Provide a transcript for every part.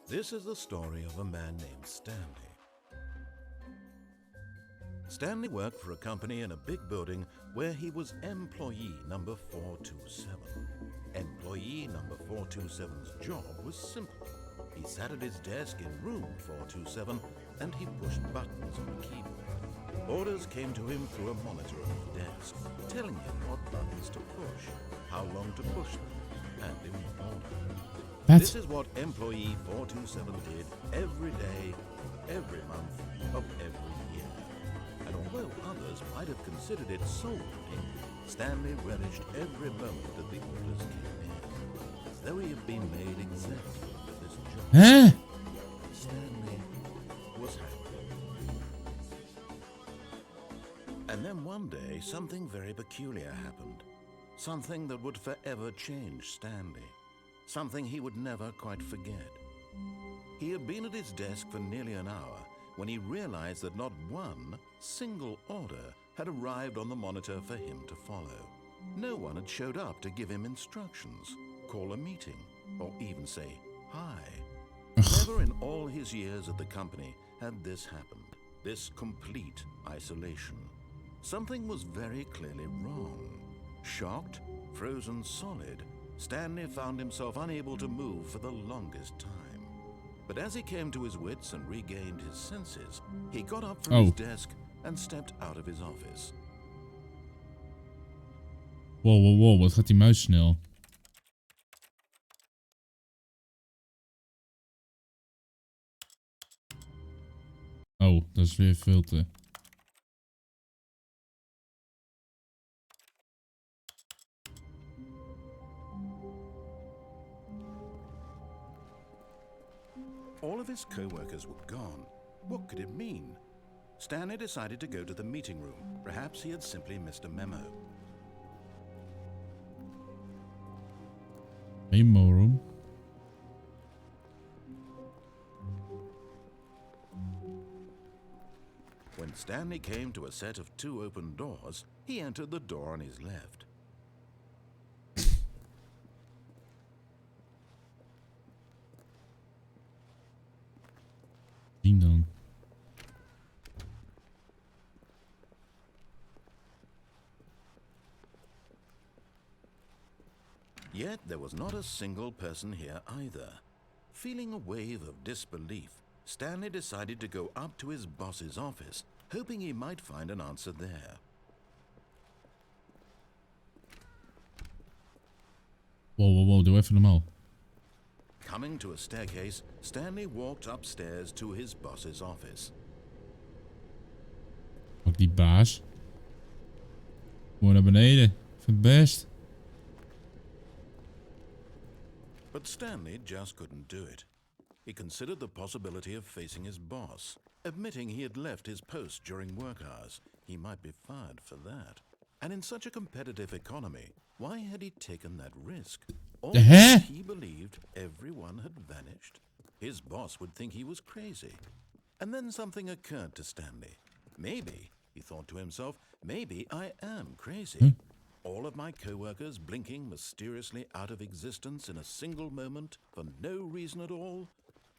This is the story of a man named Stanley. Stanley worked for a company in a big building where he was employee number 427. Employee number 427's job was simple. He sat at his desk in room 427 and he pushed buttons on a keyboard. Orders came to him through a monitor on the desk, telling him what buttons to push, how long to push them, and in what order. This is what employee 427 did every day, every month of every year. And although others might have considered it soul-burning, Stanley relished every moment that the orders came in, as though he had been made exactly for this job. Stanley was happy. And then one day, something very peculiar happened. Something that would forever change Stanley. Something he would never quite forget. He had been at his desk for nearly an hour when he realized that not one single order had arrived on the monitor for him to follow. No one had showed up to give him instructions, call a meeting, or even say hi. Never in all his years at the company had this happened, this complete isolation. Something was very clearly wrong. Shocked, frozen solid, Stanley found himself unable to move for the longest time. But as he came to his wits and regained his senses, he got up from his desk and stepped out of his office. Wow, wat gaat die muis snel? Oh, dat is weer filter. All of his co-workers were gone. What could it mean? Stanley decided to go to the meeting room. Perhaps he had simply missed a memo. Memo room. When Stanley came to a set of 2 open doors, he entered the door on his left. Zien dan. Yet there was not a single person here either. Feeling a wave of disbelief, Stanley decided to go up to his boss's office, hoping he might find an answer there. Wow, doe even normaal. Coming to a staircase, Stanley walked upstairs to his boss's office. Pak die baas. Gewoon naar beneden. Vind best. But Stanley just couldn't do it. He considered the possibility of facing his boss, admitting he had left his post during work hours. He might be fired for that. And in such a competitive economy, why had he taken that risk? Or he believed everyone had vanished. His boss would think he was crazy. And then something occurred to Stanley. Maybe, he thought to himself, maybe I am crazy. All of my co-workers blinking mysteriously out of existence in a single moment for no reason at all.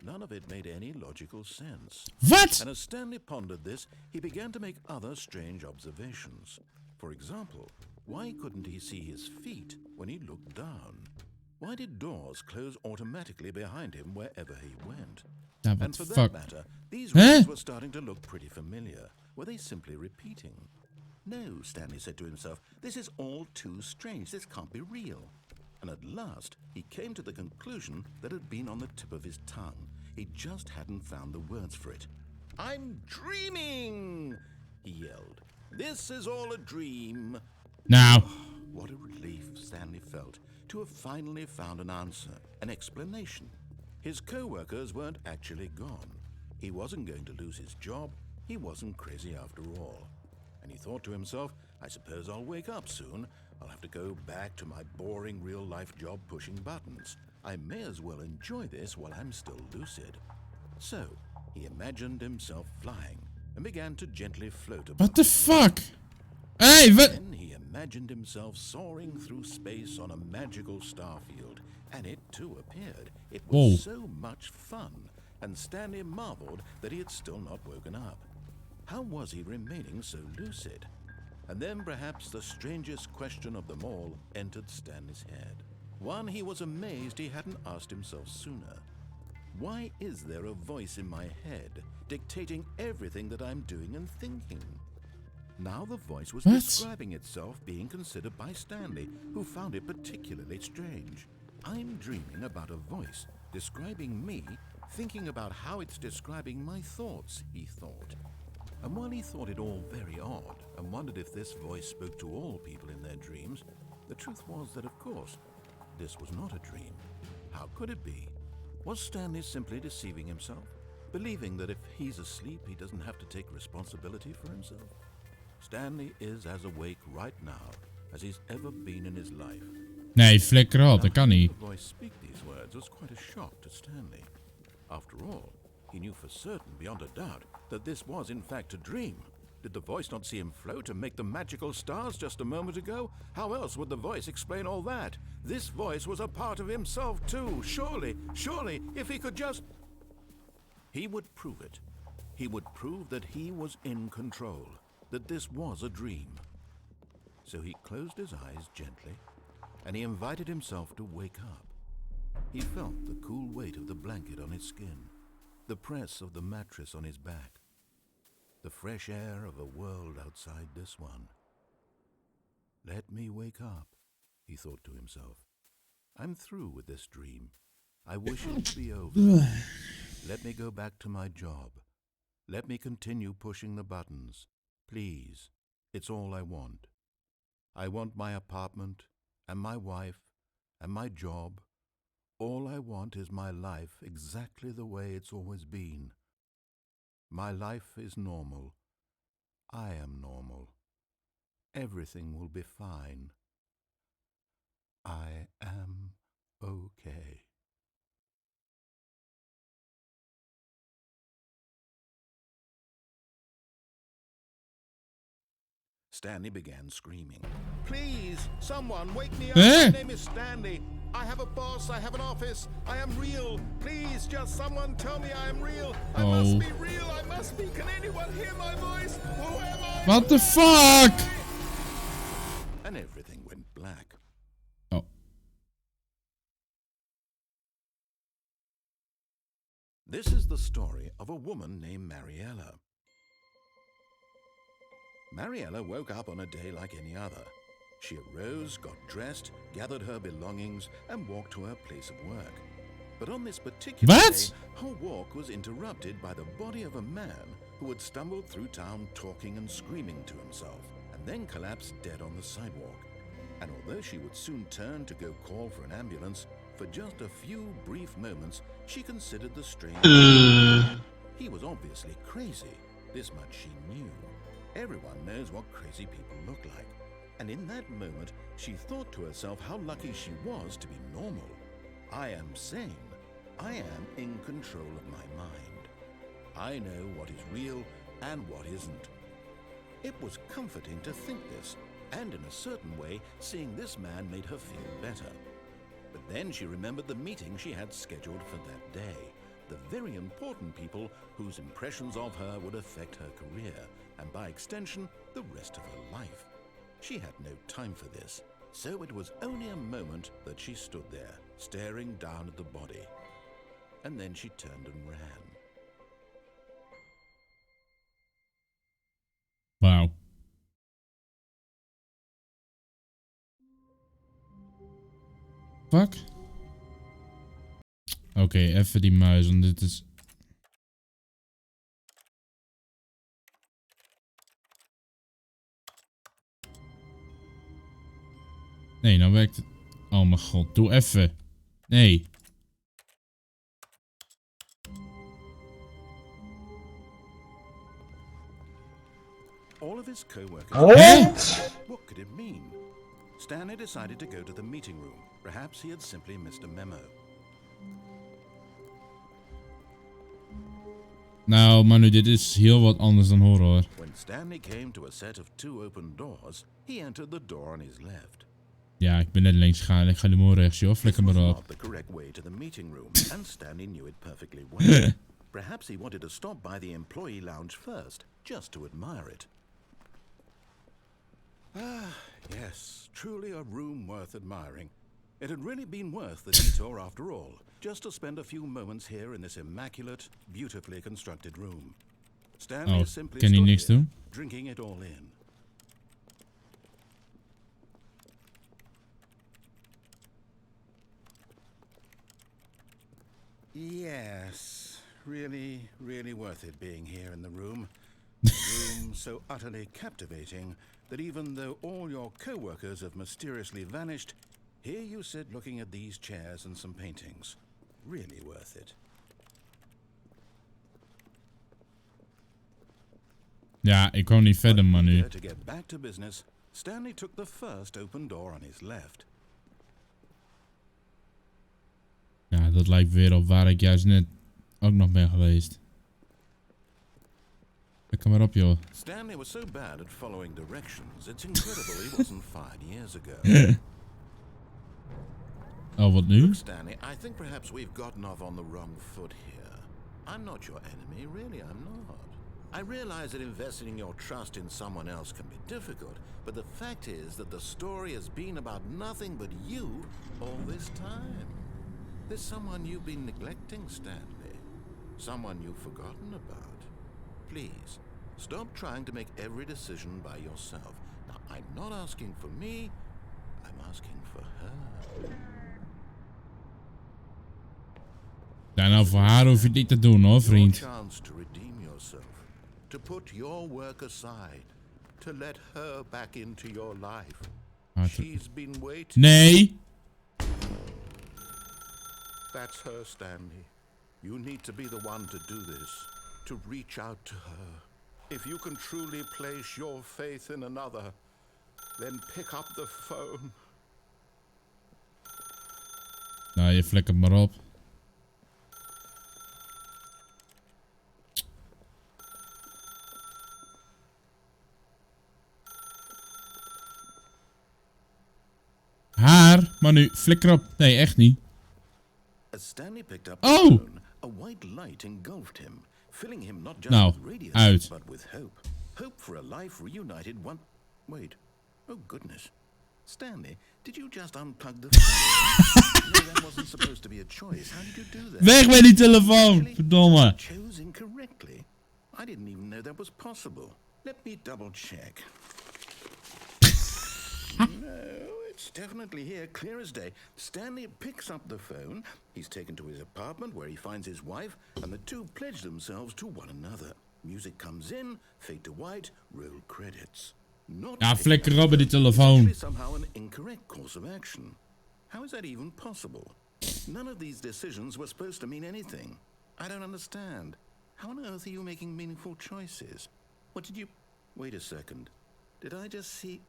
None of it made any logical sense. What? And as Stanley pondered this, he began to make other strange observations. For example, why couldn't he see his feet when he looked down? Why did doors close automatically behind him wherever he went? And for that matter, these rooms were starting to look pretty familiar. Were they simply repeating? No, Stanley said to himself, this is all too strange. This can't be real. And at last, he came to the conclusion that had been on the tip of his tongue. He just hadn't found the words for it. I'm dreaming, he yelled. This is all a dream. Now. What a relief Stanley felt to have finally found an answer, an explanation. His co-workers weren't actually gone. He wasn't going to lose his job. He wasn't crazy after all. And he thought to himself, I suppose I'll wake up soon. I'll have to go back to my boring real-life job pushing buttons. I may as well enjoy this while I'm still lucid. So, he imagined himself flying and began to gently float above. What the fuck? Hey, what? Then he imagined himself soaring through space on a magical starfield, and it too appeared. It was so much fun. and Stanley marveled that he had still not woken up. How was he remaining so lucid? And then perhaps the strangest question of them all entered Stanley's head. One he was amazed he hadn't asked himself sooner. Why is there a voice in my head dictating everything that I'm doing and thinking? Now the voice was describing itself being considered by Stanley, who found it particularly strange. I'm dreaming about a voice describing me, thinking about how it's describing my thoughts, he thought. And while he thought it all very odd and wondered if this voice spoke to all people in their dreams, the truth was that, of course, this was not a dream. How could it be? Was Stanley simply deceiving himself, believing that if he's asleep, he doesn't have to take responsibility for himself? Stanley is as awake right now as he's ever been in his life. Nee, flikker op, dat kan niet. The voice speak these words was quite a shock to Stanley. After all, he knew for certain, beyond a doubt, that this was in fact a dream. Did the voice not see him float and make the magical stars just a moment ago? How else would the voice explain all that? This voice was a part of himself too. Surely, if he could just... He would prove it. He would prove that he was in control, that this was a dream. So he closed his eyes gently, and he invited himself to wake up. He felt the cool weight of the blanket on his skin, the press of the mattress on his back, the fresh air of a world outside this one. Let me wake up, he thought to himself. I'm through with this dream. I wish it to be over. Let me go back to my job. Let me continue pushing the buttons. Please, it's all I want. I want my apartment, and my wife, and my job. All I want is my life exactly the way it's always been. My life is normal. I am normal. Everything will be fine. I am okay. Stanley began screaming. Please, someone wake me up. My name is Stanley. I have a boss, I have an office, I am real. Please, just someone tell me I am real. I must be real, I must be. Can anyone hear my voice? Who am I? What the fuck? And everything went black. Oh. This is the story of a woman named Mariella. Mariella woke up on a day like any other. She arose, got dressed, gathered her belongings, and walked to her place of work. But on this particular day, her walk was interrupted by the body of a man who had stumbled through town talking and screaming to himself, and then collapsed dead on the sidewalk. And although she would soon turn to go call for an ambulance, for just a few brief moments, she considered the stranger. He was obviously crazy. This much she knew. Everyone knows what crazy people look like. And in that moment, she thought to herself how lucky she was to be normal. I am sane. I am in control of my mind. I know what is real and what isn't. It was comforting to think this, and in a certain way, seeing this man made her feel better. But then she remembered the meeting she had scheduled for that day, the very important people whose impressions of her would affect her career, and by extension, the rest of her life. She had no time for this, so it was only a moment that she stood there, staring down at the body. And then she turned and ran. Wauw. Fuck. Oké, even die muis, want dit is... Nee, nou werkt het... Oh mijn god, doe even. Nee. All of his co-workers... What could it mean? Stanley decided to go to the meeting room. Perhaps he had simply missed a memo. Nou, Manu, dit is heel wat anders dan horror. When Stanley came to a set of 2 open doors, he entered the door on his left. Ja, ik ben net links gegaan. Ik ga nu maar rechts, joh. Flikker maar op. This was not the correct way to the meeting room, and Stanley knew it perfectly well. Perhaps he wanted to stop by the employee lounge first, just to admire it. Ah, yes, truly a room worth admiring. It had really been worth the detour after all, just to spend a few moments here in this immaculate, beautifully constructed room. Stanley simply kan hij stood niks here, doen? drinking it all in. Yes, really, really worth it being here in the room. A room so utterly captivating that even though all your co-workers have mysteriously vanished, here you sit looking at these chairs and some paintings. Really worth it. Ja, ik kwam niet verder, maar nu. To get back to business, Stanley took the first open door on his left. Ja, dat lijkt weer op waar ik juist net ook nog ben geweest. Kom maar op, joh. Stanley was so bad at following directions, it's incredible he wasn't fired years ago. Oh, wat nu? Look, Stanley, I think perhaps we've gotten off on the wrong foot here. I'm not your enemy, really, I'm not. I realize that investing your trust in someone else can be difficult, but the fact is that the story has been about nothing but you all this time. There's someone you've been neglecting, Stanley. Someone you've forgotten about. Please, stop trying to make every decision by yourself. Now, I'm not asking for me, I'm asking for her. Ja, nou, voor haar hoef je het niet te doen, hoor, vriend. Your chance to redeem yourself. To put your work aside. To let her back into your life. She's been waiting. Nee! That's her, Stanley. You need to be the one to do this. To reach out to her. If you can truly place your faith in another, then pick up the phone. Nou, je flikkert maar op. Haar, maar nu, flikker op. Nee, echt niet. As Stanley picked up the phone, a white light engulfed him, filling him not just with radiance, but with hope. Hope for a life reunited one... Wait. Oh, goodness. Stanley, did you just unplug the phone? No, that wasn't supposed to be a choice. How did you do that? Weg met die telefoon, verdomme. Chose incorrectly. I didn't even know that was possible. Let me double check. No, it's definitely here, clear as day. Stanley picks up the phone. He's taken to his apartment where he finds his wife, and the two pledge themselves to one another. Music comes in, fade to white, roll credits. Ja, flikker op met die telefoon. Somehow an incorrect course of action. How is that even possible? None of these decisions were supposed to mean anything. I don't understand. How on earth are you making meaningful choices? What did you... Wait a second. Did I just see...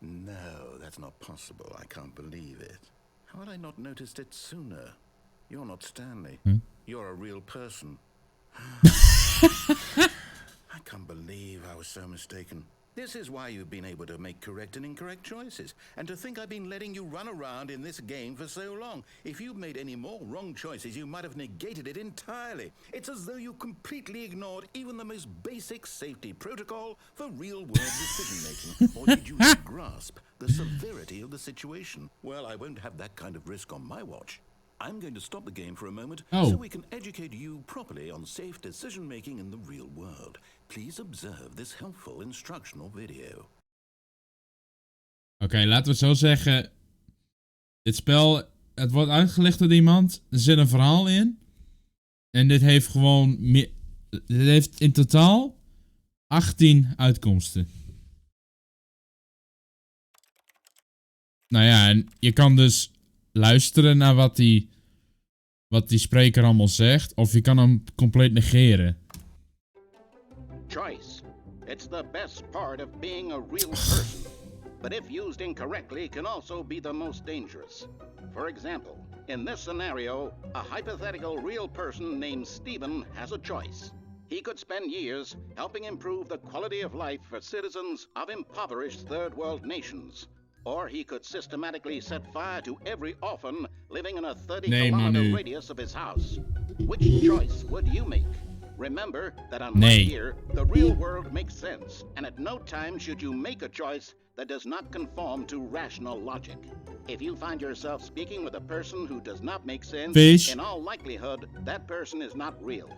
No, that's not possible. I can't believe it. How had I not noticed it sooner? You're not Stanley. You're a real person. I can't believe I was so mistaken. This is why you've been able to make correct and incorrect choices. And to think I've been letting you run around in this game for so long. If you'd made any more wrong choices, you might have negated it entirely. It's as though you completely ignored even the most basic safety protocol for real-world decision-making. Or did you not grasp the severity of the situation? Well, I won't have that kind of risk on my watch. I'm going to stop the game for a moment so we can educate you properly on safe decision-making in the real world. Please observe this helpful instructional video. Oké, laten we zo zeggen. Dit spel, het wordt uitgelegd door iemand. Er zit een verhaal in. En dit heeft gewoon meer... Dit heeft in totaal 18 uitkomsten. Nou ja, en je kan dus luisteren naar wat die spreker allemaal zegt. Of je kan hem compleet negeren. Choice. It's the best part of being a real person. But if used incorrectly, can also be the most dangerous. For example, in this scenario, a hypothetical real person named Stephen has a choice. He could spend years helping improve the quality of life for citizens of impoverished third world nations. Or he could systematically set fire to every orphan living in a 30-kilometer radius of his house. Which choice would you make? Remember that unlike Nee. here, the real world makes sense, and at no time should you make a choice that does not conform to rational logic. If you find yourself speaking with a person who does not make sense, Fish. in all likelihood, that person is not real.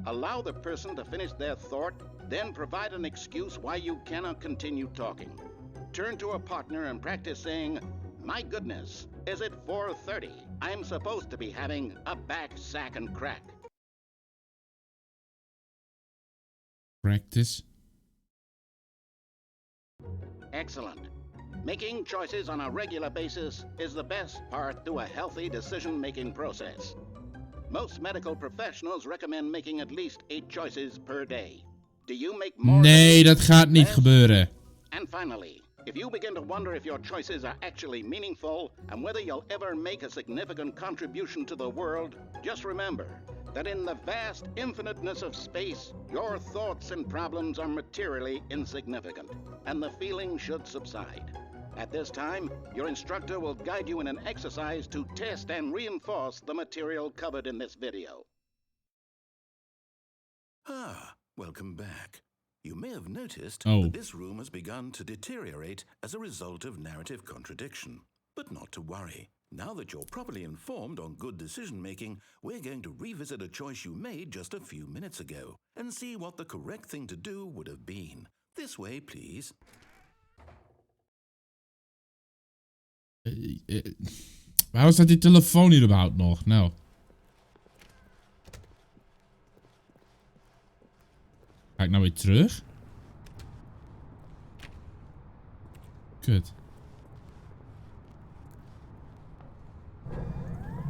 Allow the person to finish their thought, then provide an excuse why you cannot continue talking. Turn to a partner and practice saying, "My goodness, is it 4:30? I'm supposed to be having a back, sack, and crack." Practice. Excellent. Making choices on a regular basis is the best part to a healthy decision-making process. Most medical professionals recommend making at least 8 choices per day. Do you make more? Nee, than dat gaat niet less? gebeuren. And finally, if you begin to wonder if your choices are actually meaningful and whether you'll ever make a significant contribution to the world, just remember that in the vast infiniteness of space, your thoughts and problems are materially insignificant, and the feeling should subside. At this time, your instructor will guide you in an exercise to test and reinforce the material covered in this video. Ah, welcome back. You may have noticed Oh. that this room has begun to deteriorate as a result of narrative contradiction. But not to worry. Now that you're properly informed on good decision-making, we're going to revisit a choice you made just a few minutes ago and see what the correct thing to do would have been. This way, please. Waarom staat die telefoon hier überhaupt nog? Nou. Ga ik nou weer terug? Kut.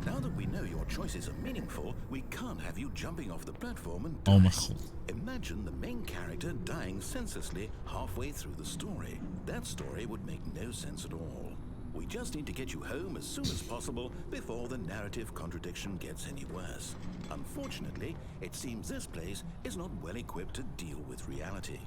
Now that we know your choices are meaningful, we can't have you jumping off the platform and Oh dying. mijn god. Imagine the main character dying senselessly halfway through the story. That story would make no sense at all. We just need to get you home as soon as possible before the narrative contradiction gets any worse. Unfortunately, it seems this place is not well equipped to deal with reality.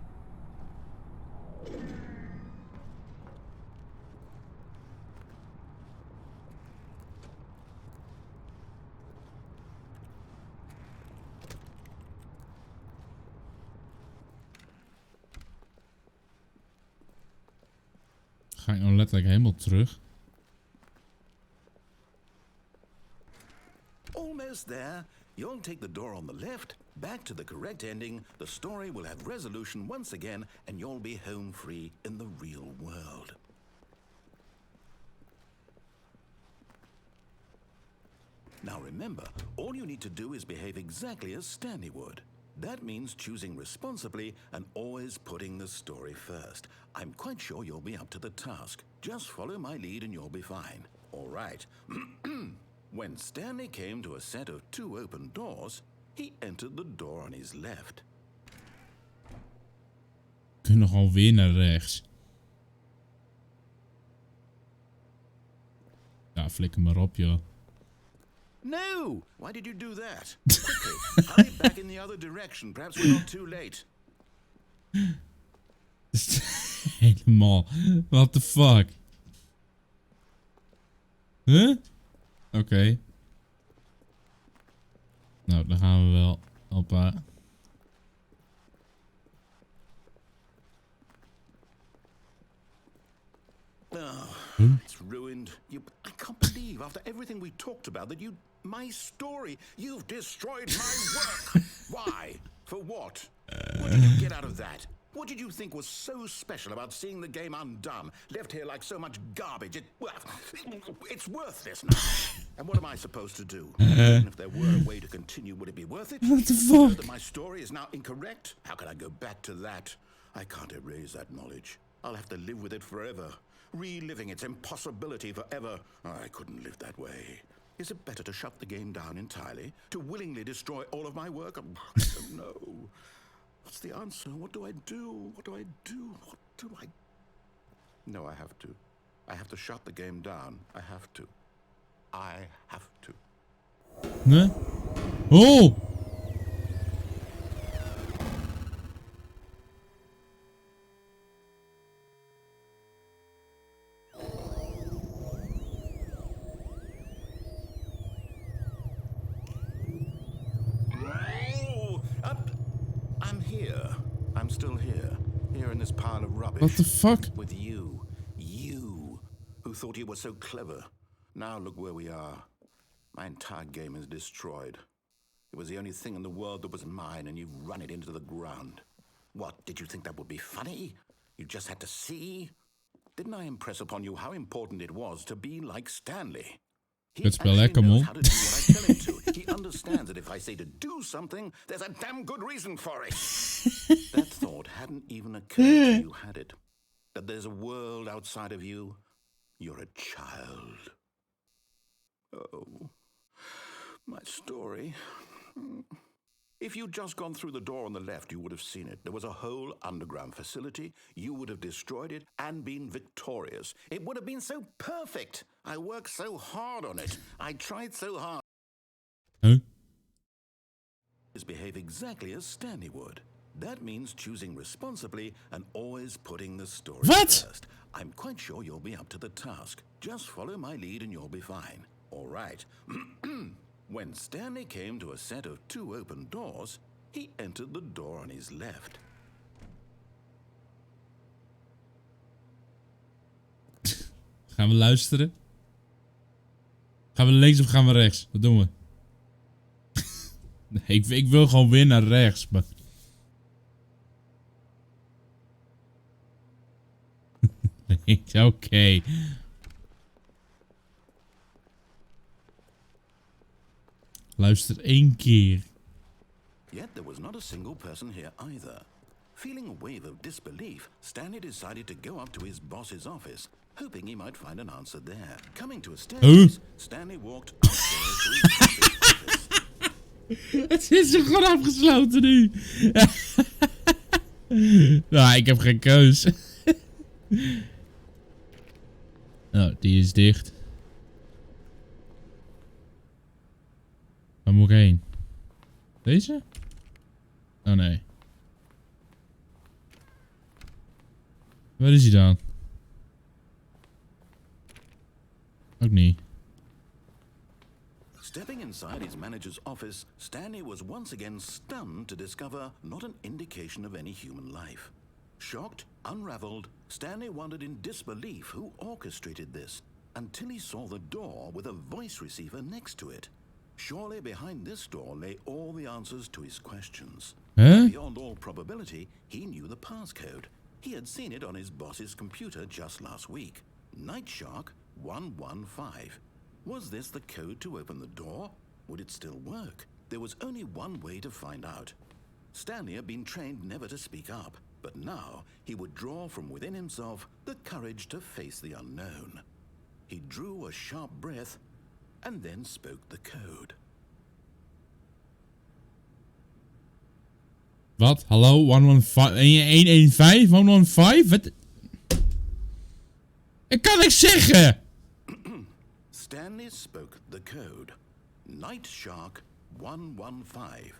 Ga ik nou letterlijk helemaal terug? Almost there. You'll take the door on the left, back to the correct ending, the story will have resolution once again, and you'll be home free in the real world. Now remember, all you need to do is behave exactly as Stanley would. That means choosing responsibly and always putting the story first. I'm quite sure you'll be up to the task. Just follow my lead and you'll be fine. All right. When Stanley came to a set of 2 open doors, he entered the door on his left. We kunnen gewoon weer naar rechts. Ja, flikker maar op, joh. No! Why did you do that? Quickly, hurry back in the other direction. Perhaps we're not too late. Helemaal. What the fuck? Huh? Oké. Nou, dan gaan we wel. Hoppa. Oh, it's ruined. I can't believe after everything we talked about that my story, you've destroyed my work. Why? For what? What did you get out of that? What did you think was so special about seeing the game undone, left here like so much garbage? It's worthless now. And what am I supposed to do? Even if there were a way to continue, would it be worth it? What the Know fuck? that my story is now incorrect? How can I go back to that? I can't erase that knowledge. I'll have to live with it forever. Reliving its impossibility forever. I couldn't live that way. Is it better to shut the game down entirely? To willingly destroy all of my work? I don't know. What's the answer? What do I do? What do I do? What do I... No, I have to. I have to shut the game down. I have to. I have to. Nee? Oh! Oh, a still here in this pile of rubbish. What the fuck? With you, who thought you were so clever. Now look where we are. My entire game is destroyed. It was the only thing in the world that was mine, and you've run it into the ground. What, did you think that would be funny? You just had to see? Didn't I impress upon you how important it was to be like Stanley? He spel actually lekker, knows man. how to do what I tell him to. He understands that if I say to do something, there's a damn good reason for it. That thought hadn't even occurred to you, had it? That there's a world outside of you? You're a child. Oh, my story. If you'd just gone through the door on the left, you would have seen it. There was a whole underground facility. You would have destroyed it and been victorious. It would have been so perfect. I worked so hard on it. I tried so hard. Huh? Behave exactly as Stanley would. That means choosing responsibly and always putting the story first. I'm quite sure you'll be up to the task. Just follow my lead and you'll be fine. All right. When Stanley came to a set of 2 open doors, he entered the door on his left. Gaan we luisteren? Gaan we links of gaan we rechts? Wat doen we? Nee, ik wil gewoon weer naar rechts. Maar... Links, oké. Luister 1 keer. Yet there was not a single person here either. Feeling a wave of disbelief, Stanley decided to go up to his boss's office, hoping he might find an answer there. Coming to a staircase, Stanley walked upstairs to his boss's office. Het is er gewoon afgesloten nu. Nou, ik heb geen keus. Oh, die is dicht. Waar moet ik heen? Deze? Oh nee. Waar is hij dan? Ook niet. Stepping inside his manager's office, Stanley was once again stunned to discover not an indication of any human life. Shocked, unraveled, Stanley wondered in disbelief who orchestrated this, until he saw the door with a voice receiver next to it. Surely behind this door lay all the answers to his questions. Huh? Beyond all probability, he knew the passcode. He had seen it on his boss's computer just last week. Night Shark 115. Was this the code to open the door? Would it still work? There was only one way to find out. Stanley had been trained never to speak up, but now he would draw from within himself the courage to face the unknown. He drew a sharp breath and then spoke the code. Wat? Hallo? 115? 115? Wat? Ik kan niks zeggen! Stanley spoke the code. Night Shark 115.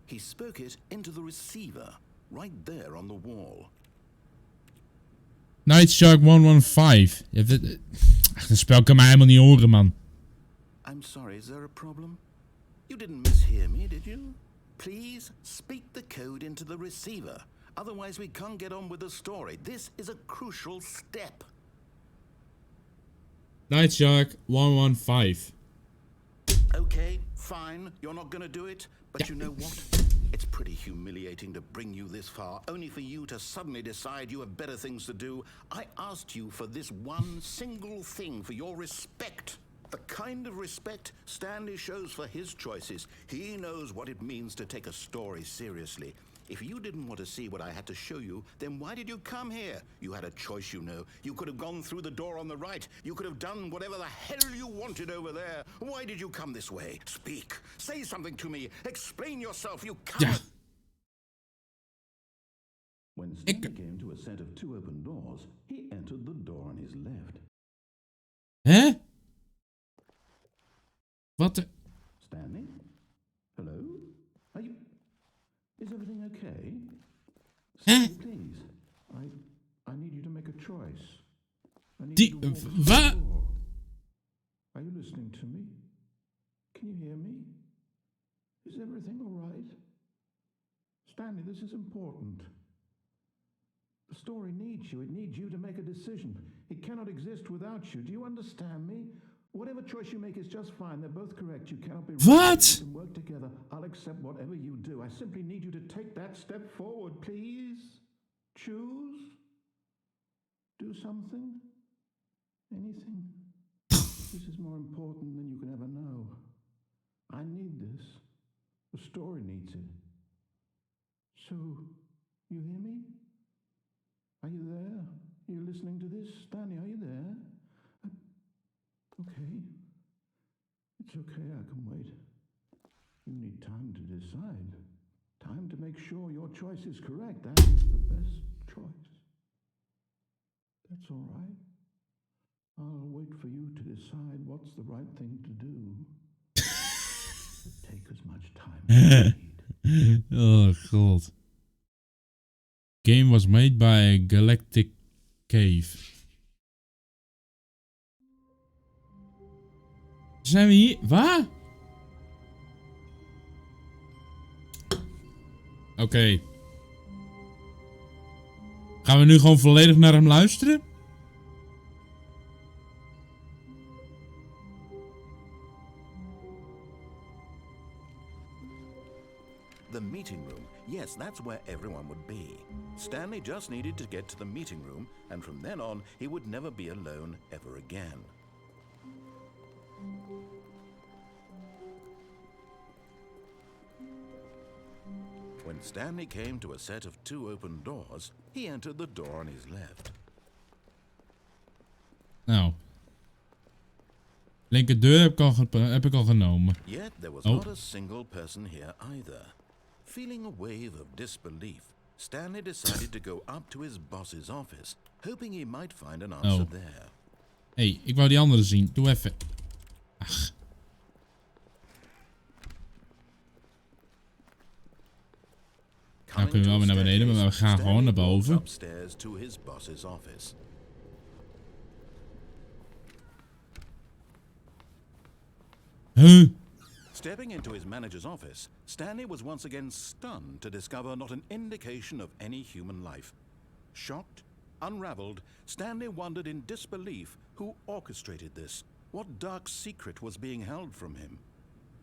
He spoke it into the receiver, right there on the wall. Night Shark 115. Ja, ach, dat spel kan mij helemaal niet horen, man. I'm sorry, is there a problem? You didn't mishear me, did you? Please speak the code into the receiver. Otherwise we can't get on with the story. This is a crucial step. Night Shark 115. Okay, fine. You're not gonna do it. But you know what? It's pretty humiliating to bring you this far, only for you to suddenly decide you have better things to do. I asked you for this one single thing, for your respect. The kind of respect Stanley shows for his choices. He knows what it means to take a story seriously. If you didn't want to see what I had to show you, then why did you come here? You had a choice, you know. You could have gone through the door on the right. You could have done whatever the hell you wanted over there. Why did you come this way? Speak. Say something to me. Explain yourself, you coward. Ja. When Stanley came to a set of 2 open doors, he entered the door on his left. Hè? Wat de... Stanley? Hello? Are you... Is everything okay? Stanley, please. I need you to make a choice. I need you to walk through Wat? the door. Are you listening to me? Can you hear me? Is everything all right? Stanley, this is important. The story needs you. It needs you to make a decision. It cannot exist without you. Do you understand me? Whatever choice you make is just fine. They're both correct. You cannot be wrong. What? We can work together. I'll accept whatever you do. I simply need you to take that step forward, please. Choose. Do something. Anything. This is more important than you can ever know. I need this. The story needs it. So, you hear me? Are you there? Are you listening to this? Stanley, are you there? Okay. It's okay, I can wait. You need time to decide. Time to make sure your choice is correct. That's the best choice. That's all right. I'll wait for you to decide what's the right thing to do. Take as much time as you need. Oh god. Game was made by Galactic Cave. Zijn we hier? Waar? Oké. Gaan we nu gewoon volledig naar hem luisteren? The meeting room. Yes, that's where everyone would be. Stanley just needed to get to the meeting room, and from then on, he would never be alone ever again. When Stanley came to a set of 2 open doors, he entered the door on his left. Nou. Linkerdeur heb ik al genomen. Yet there was not a single person here either. Feeling a wave of disbelief, Stanley decided to go up to his boss's office, hoping he might find an answer there. Hey, ik wou die andere zien. Doe even. Ach. Nou kunnen we wel weer naar beneden, maar we gaan gewoon naar boven. Upstairs to his boss's office. Huh? Stepping into his manager's office, Stanley was once again stunned to discover not an indication of any human life. Shocked, unraveled, Stanley wondered in disbelief who orchestrated this, what dark secret was being held from him.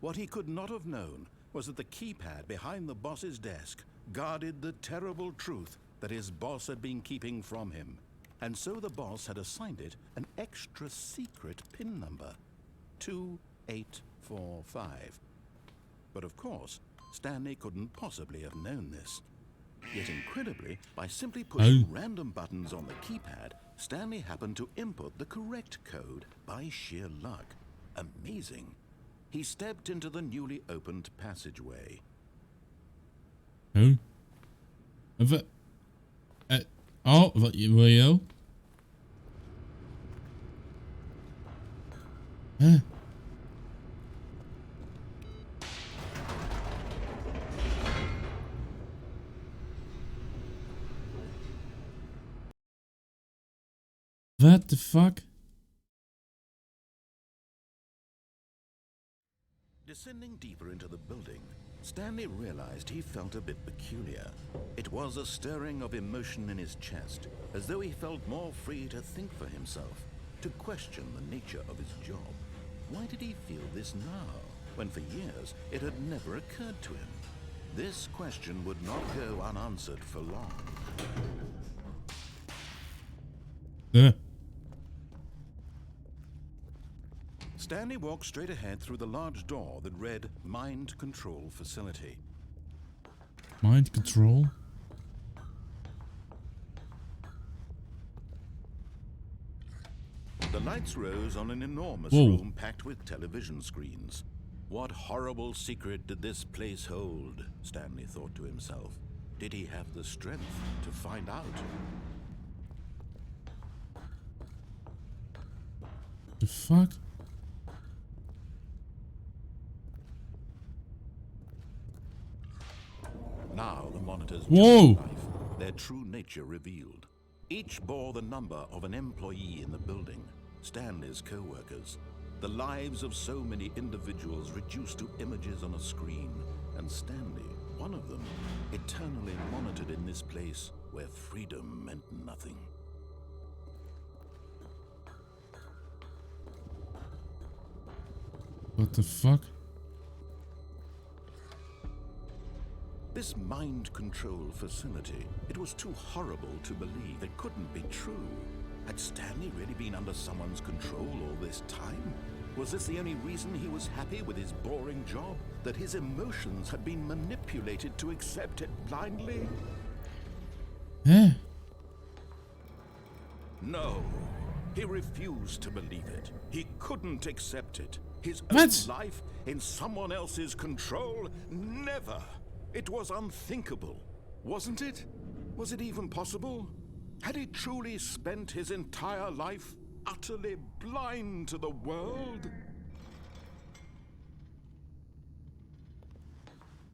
What he could not have known was that the keypad behind the boss's desk guarded the terrible truth that his boss had been keeping from him. And so the boss had assigned it an extra secret PIN number, 2845. But of course, Stanley couldn't possibly have known this. Yet incredibly, by simply pushing random buttons on the keypad, Stanley happened to input the correct code by sheer luck. Amazing. He stepped into the newly opened passageway. Huh? Wat wil je? Huh? What the fuck? Descending deeper into the building, Stanley realized he felt a bit peculiar. It was a stirring of emotion in his chest, as though he felt more free to think for himself, to question the nature of his job. Why did he feel this now, when for years it had never occurred to him? This question would not go unanswered for long. Stanley walked straight ahead through the large door that read Mind Control Facility. Mind Control? The lights rose on an enormous room packed with television screens. What horrible secret did this place hold? Stanley thought to himself. Did he have the strength to find out? The fuck? Now the monitors Whoa! came to life, their true nature revealed. Each bore the number of an employee in the building, Stanley's co-workers. The lives of so many individuals reduced to images on a screen, and Stanley, one of them, eternally monitored in this place where freedom meant nothing. What the fuck? This mind control facility, it was too horrible to believe. It couldn't be true. Had Stanley really been under someone's control all this time? Was this the only reason he was happy with his boring job? That his emotions had been manipulated to accept it blindly? Huh? No. He refused to believe it. He couldn't accept it. His What? own life in someone else's control? Never. It was unthinkable, wasn't it? Was it even possible? Had he truly spent his entire life utterly blind to the world?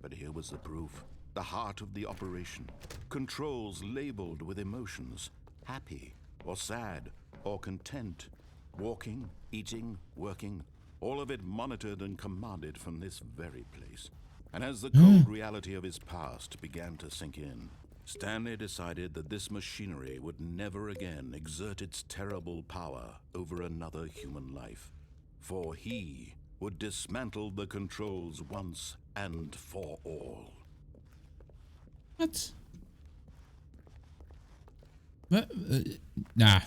But here was the proof. The heart of the operation. Controls labeled with emotions. Happy, or sad, or content. Walking, eating, working. All of it monitored and commanded from this very place. And as the cold reality of his past began to sink in, Stanley decided that this machinery would never again exert its terrible power over another human life. For he would dismantle the controls once and for all. What? What? Nah.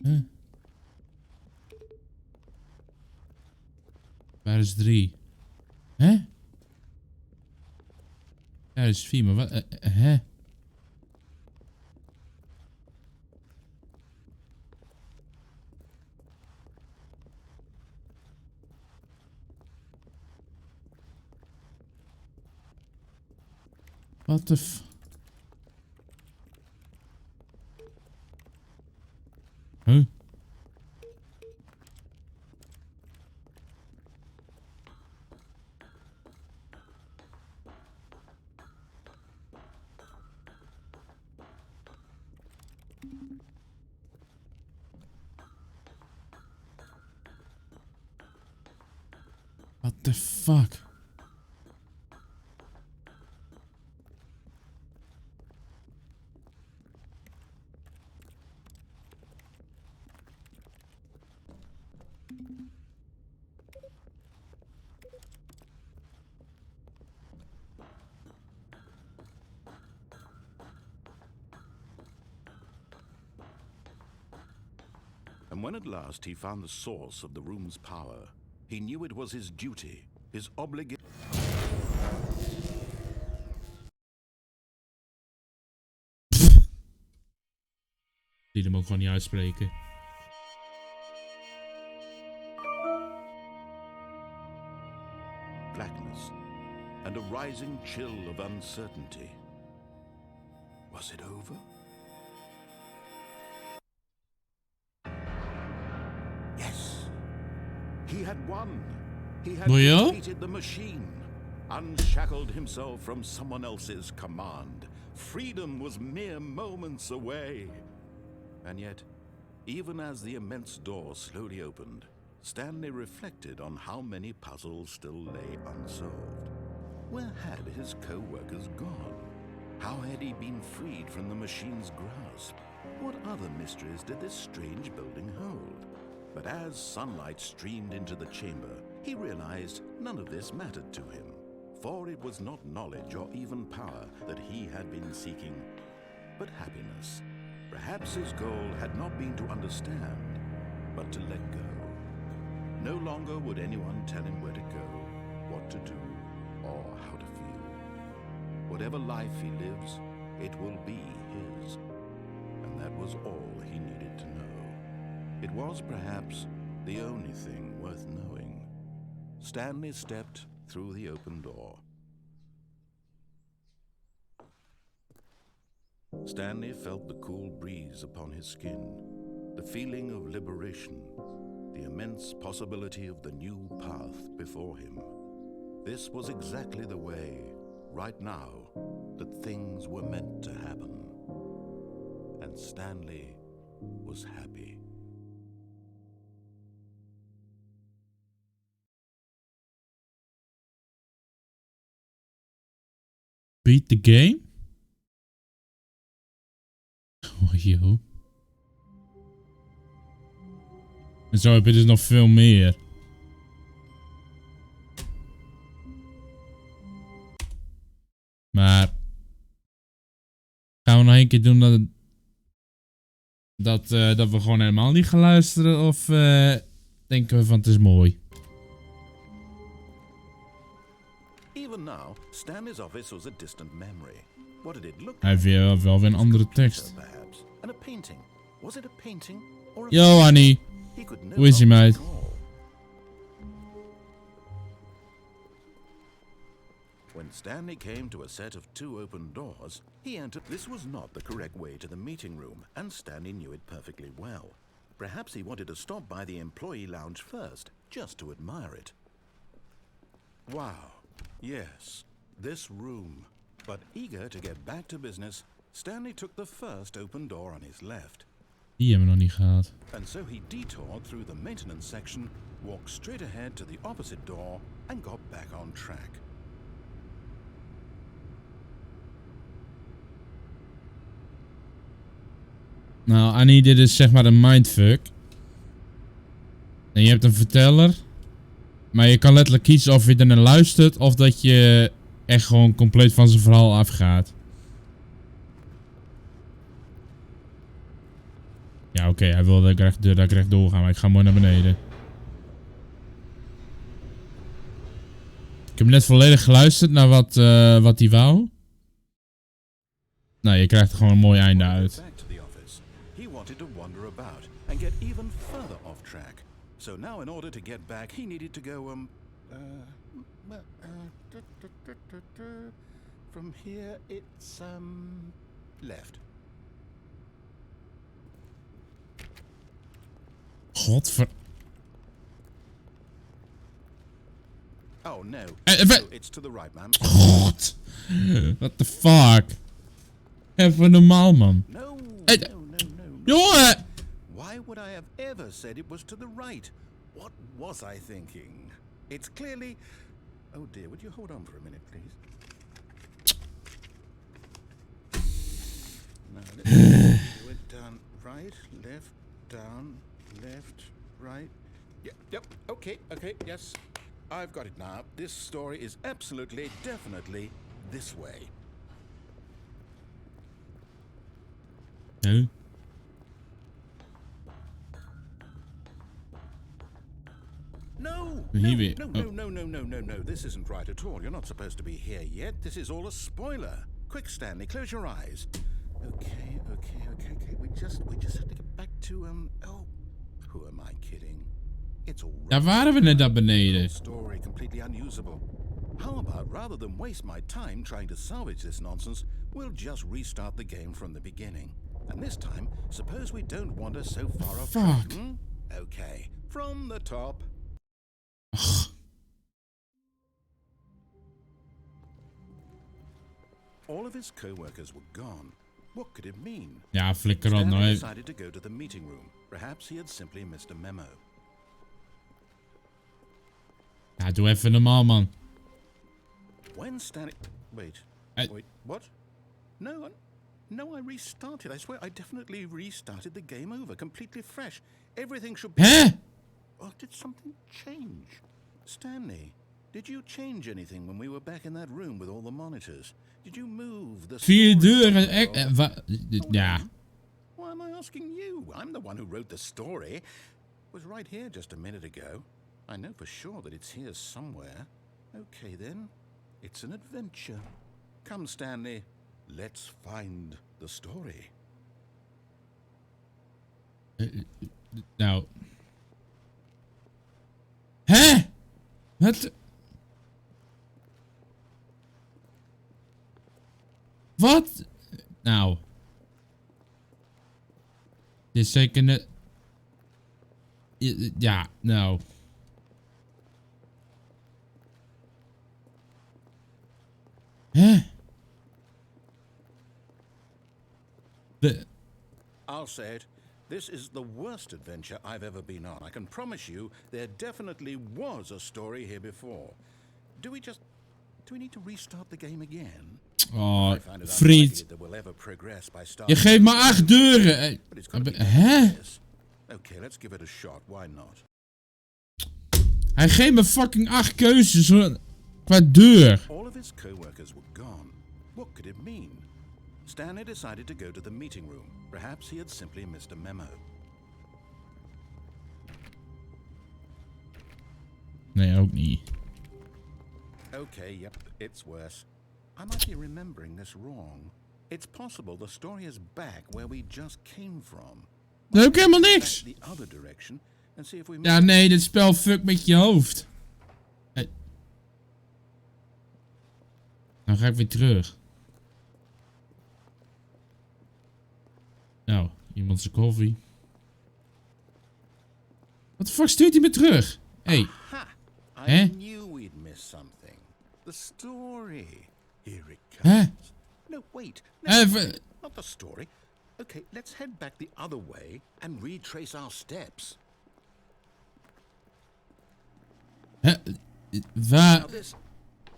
Huh? Waar is 3? Hè? Daar is 4, maar wat? Hè? What the f... Huh? What the fuck? And when at last he found the source of the room's power, he knew it was his duty, his obligation. Die hem ook gewoon niet uitspreken. Blackness and a rising chill of uncertainty. Was it over? Yes. He had won. He had Well? defeated the machine, unshackled himself from someone else's command. Freedom was mere moments away. And yet, even as the immense door slowly opened, Stanley reflected on how many puzzles still lay unsolved. Where had his co-workers gone? How had he been freed from the machine's grasp? What other mysteries did this strange building hold? But as sunlight streamed into the chamber, he realized none of this mattered to him, for it was not knowledge or even power that he had been seeking, but happiness. Perhaps his goal had not been to understand, but to let go. No longer would anyone tell him where to go, what to do, or how to feel. Whatever life he lives, it will be his. And that was all he needed to know. It was perhaps the only thing worth knowing. Stanley stepped through the open door. Stanley felt the cool breeze upon his skin, the feeling of liberation, the immense possibility of the new path before him. This was exactly the way, right now, that things were meant to happen. And Stanley was happy. beat the game? Oh, yo. En zo heb je dus nog veel meer. Maar... gaan we nog een keer doen dat we gewoon helemaal niet gaan luisteren? Of denken we van het is mooi? Even now, Stanley's office was a distant memory. What did it look Hij heeft wel weer een andere tekst. perhaps? And a painting. Was it a painting or a Yo, honey. He could no Hoe is ie, longer meid? recall. When Stanley came to a set of 2 open doors, he entered. This was not the correct way to the meeting room, and Stanley knew it perfectly well. Perhaps he wanted to stop by the employee lounge first, just to admire it. Wow. Yes, this room. But eager to get back to business, Stanley took the first open door on his left. Die hebben we nog niet gehad. And so he detoured through the maintenance section, walked straight ahead to the opposite door, and got back on track. Nou, Annie, dit is zeg maar een mindfuck. En je hebt een verteller. Maar je kan letterlijk kiezen of je er naar luistert of dat je echt gewoon compleet van zijn verhaal afgaat. Ja, oké, hij wil dat ik recht doorga, maar ik ga mooi naar beneden. Ik heb net volledig geluisterd naar wat hij wou. Nou, je krijgt er gewoon een mooi einde uit. Back to the office. He wanted to wander about and get even further off track. So now in order to get back, he needed to go, from here it's, left. Godver... Oh, no. No, It's to the right, ma'am. God. What the fuck? Even normaal, man. No, Hey, no, no, no, no. Jongen! Why would I have ever said it was to the right? What was I thinking? It's clearly... Oh dear, would you hold on for a minute, please? Now, let's do it down, right, left, right. Yep, okay, yes. I've got it now. This story is absolutely, definitely this way. No. No. This isn't right at all. You're not supposed to be here yet. This is all a spoiler. Quick, Stanley, close your eyes. Okay. We just have to get back to, oh, who am I kidding? It's all right. Daar waren we net daar beneden. Story completely unusable. How about, rather than waste my time trying to salvage this nonsense, we'll just restart the game from the beginning. And this time, suppose we don't wander so far off track, Fuck. Okay, from the top. All of his co-workers were gone. What could it mean? Ja, flikker op Stanley nou. decided to go to the meeting room. Perhaps he had simply missed a memo. Ja, doe even normaal, man. When Stanley... Wait, what? No, I restarted. I swear, I definitely restarted the game over, completely fresh. Everything should be... Hè? Or did something change? Stanley, did you change anything when we were back in that room with all the monitors? Did you move the... 4 deuren. Ja. Why am I asking you? I'm the one who wrote the story. It was right here just a minute ago. I know for sure that it's here somewhere. Okay then, it's an adventure. Come, Stanley, let's find the story. Nou. Hè? Wat? Wat? Nou. Dit is zeker net... Ja, nou. Hè? I'll say it. This is the worst adventure I've ever been on. I can promise you there definitely was a story here before. Do we need to restart the game again? Oh, I find it vriend. unlikely that we'll ever progress by Je starting geeft me 8 deuren. but it's gotta be Hè? this. Okay, let's give it a shot. Why not? Hij geeft me fucking 8 keuzes qua deur. All of his co-workers were gone. What could it mean? Stanley decided to go to the meeting room. Perhaps he had simply missed a memo. Nee, ook niet. Okay, yep, it's worse. I might be remembering this wrong. It's possible the story is back where we just came from. Dat is ook helemaal niks. Back the other direction and see if we Ja, nee, dit spel fuck met je hoofd. Dan ga ik weer terug. Nou, iemand zijn koffie. Wat de fuck stuurt hij me terug? Hey. Ha! I Hè? knew we'd miss something. The story. Here it Hè? comes. No, wait. No, Even. not the story. Okay, let's head back the other way and retrace our steps. Hè? Waar? Now this...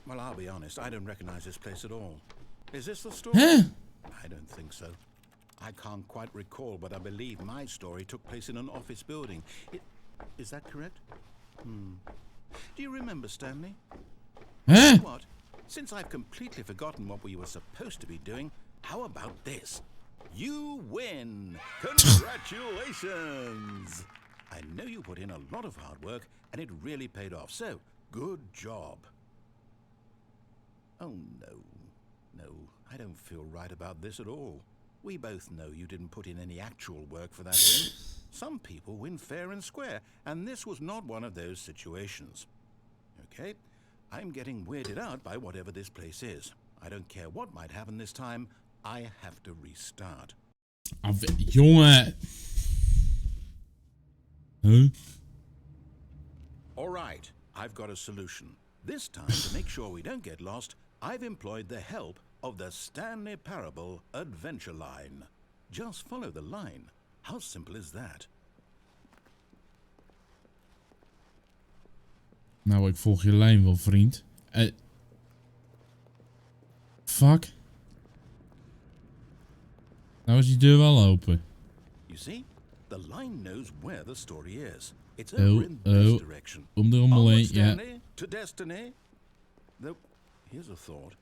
Well, I'll be honest, I don't recognize this place at all. Is this the story? Hè? I don't think so. I can't quite recall, but I believe my story took place in an office building. Is that correct? Do you remember, Stanley? Hè? What? Since I've completely forgotten what we were supposed to be doing, how about this? You win! Congratulations! I know you put in a lot of hard work, and it really paid off, so good job. Oh, no. No, I don't feel right about this at all. We both know you didn't put in any actual work for that win. Some people win fair and square, and this was not one of those situations. Okay? I'm getting weirded out by whatever this place is. I don't care what might happen this time. I have to restart. Jongen. Huh? All right, I've got a solution. This time, to make sure we don't get lost, I've employed the help of the Stanley Parable Adventure Line. Just follow the line. How simple is that? Nou, ik volg je lijn wel, vriend. Fuck. Nou is die deur wel open. You see, the line knows where the story is. It's over in this direction. Om er allemaal heen, Onward, ja. Stanley, to destiny. Though, here's a thought.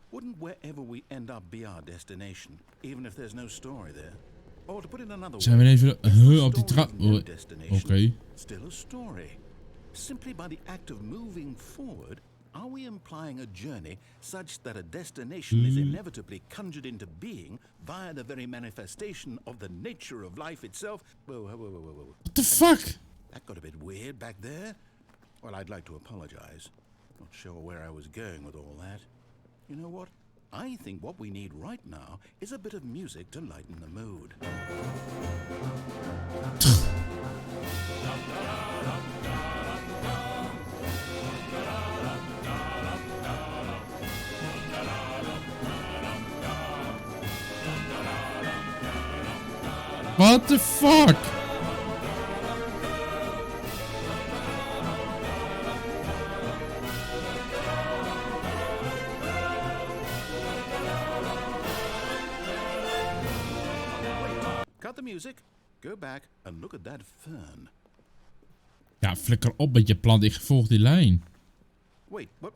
Wouldn't wherever we end up be our destination, even if there's no story there? Or to put it another Zijn we way, even op die story trap? of no destination, Oké. still a story. Simply by the act of moving forward, are we implying a journey such that a destination is inevitably conjured into being via the very manifestation of the nature of life itself? Whoa, whoa, whoa, whoa, whoa. What the fuck? That got a bit weird back there. Well, I'd like to apologize. Not sure where I was going with all that. You know what? I think what we need right now is a bit of music to lighten the mood. What the fuck? Cut the music, go back and look at that fern. Ja, flikker op met je plant. Ik volg die lijn. Wait, what?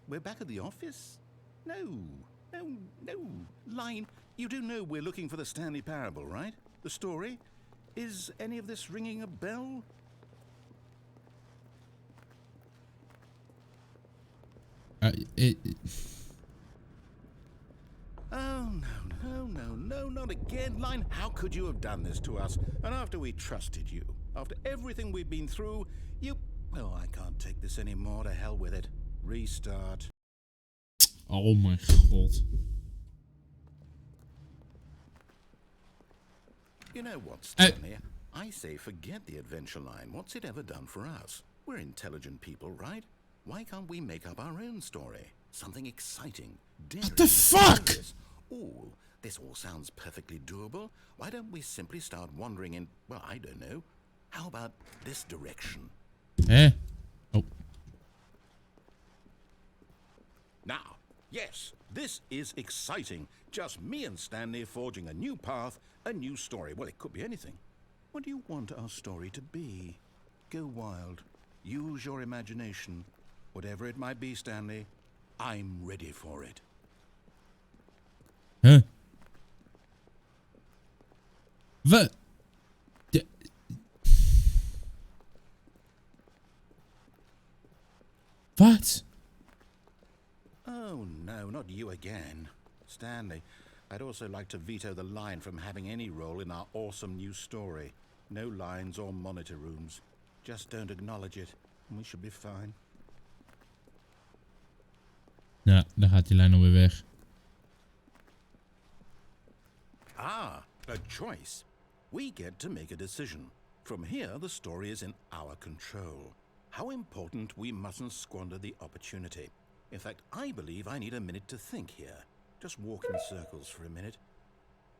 We're back at the office? No, no, no. Line, you do know we're looking for the Stanley Parable, right? The story? Is any of this ringing a bell? Oh, no, not again. Line, how could you have done this to us? And after we trusted you, after everything we've been through, you... Oh, I can't take this anymore. To hell with it. Restart. Oh mijn god. You know what, Stanley? I say forget the adventure line. What's it ever done for us? We're intelligent people, right? Why can't we make up our own story? Something exciting, daring. What the fuck? Oh, this all sounds perfectly doable. Why don't we simply start wandering in, well, I don't know. How about this direction? Hè? Oh. Now, Yes, this is exciting. Just me and Stanley forging a new path, a new story. Well, it could be anything. What do you want our story to be? Go wild. Use your imagination. Whatever it might be, Stanley, I'm ready for it. Huh? Wat? Wat? Oh, no, not you again. Stanley, I'd also like to veto the line from having any role in our awesome new story. No lines or monitor rooms. Just don't acknowledge it, and we should be fine. Ja, dan gaat die lijn alweer weg. Ah, a choice. We get to make a decision. From here, the story is in our control. How important we mustn't squander the opportunity. In fact, I believe I need a minute to think here. Just walk in circles for a minute.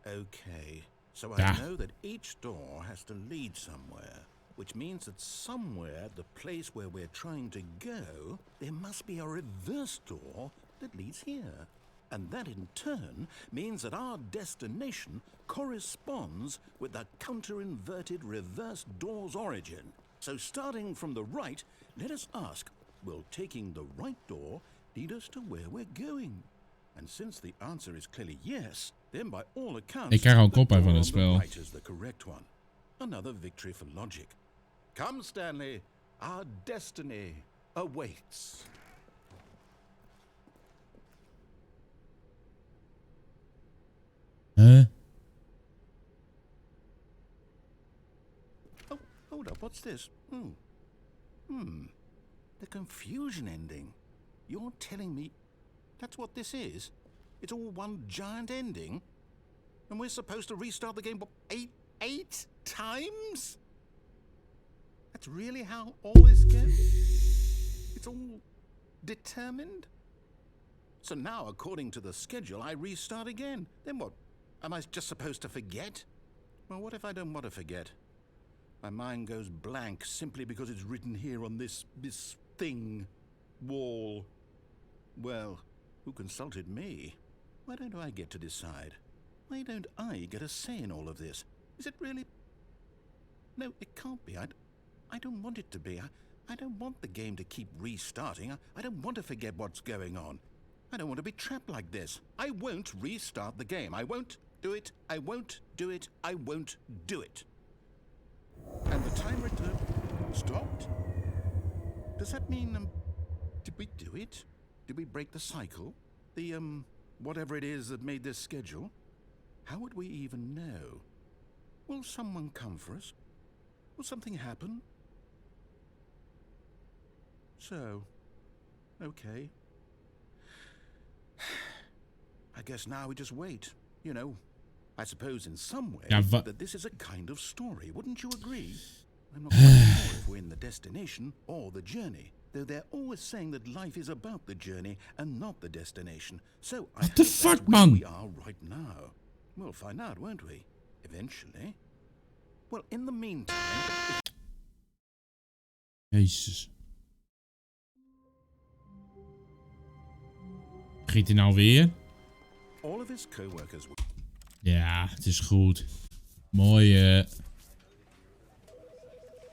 Okay, so I know that each door has to lead somewhere, which means that somewhere at the place where we're trying to go, there must be a reverse door that leads here. And that in turn means that our destination corresponds with the counter-inverted reverse door's origin. So starting from the right, let us ask, will taking the right door lead us to where we're going? And since the answer is clearly yes, then by all accounts, Ik krijg al the kop door van on het the spel. right is the correct one. Another victory for logic. Come, Stanley, our destiny awaits. Huh? Oh, hold up, what's this? The confusion ending. You're telling me that's what this is? It's all one giant ending? And we're supposed to restart the game, what, eight times? That's really how all this goes? It's all determined? So now, according to the schedule, I restart again. Then what? Am I just supposed to forget? Well, what if I don't want to forget? My mind goes blank simply because it's written here on this thing, wall. Well, who consulted me? Why don't I get to decide? Why don't I get a say in all of this? Is it really? No, it can't be. I don't want it to be. I don't want the game to keep restarting. I don't want to forget what's going on. I don't want to be trapped like this. I won't restart the game. I won't do it. I won't do it. I won't do it. And the timer stopped? Does that mean, did we do it? Did we break the cycle? The, whatever it is that made this schedule? How would we even know? Will someone come for us? Will something happen? So, okay. I guess now we just wait, you know. I suppose in some way that this is a kind of story, wouldn't you agree? I'm not quite sure if we're in the destination or the journey, though they're always saying that life is about the journey and not the destination. So I hope that's where we are right now. We'll find out, won't we? Eventually. Well, in the meantime... Jezus. Begint hij nou weer? All of his co-workers... Ja, het is goed. Mooi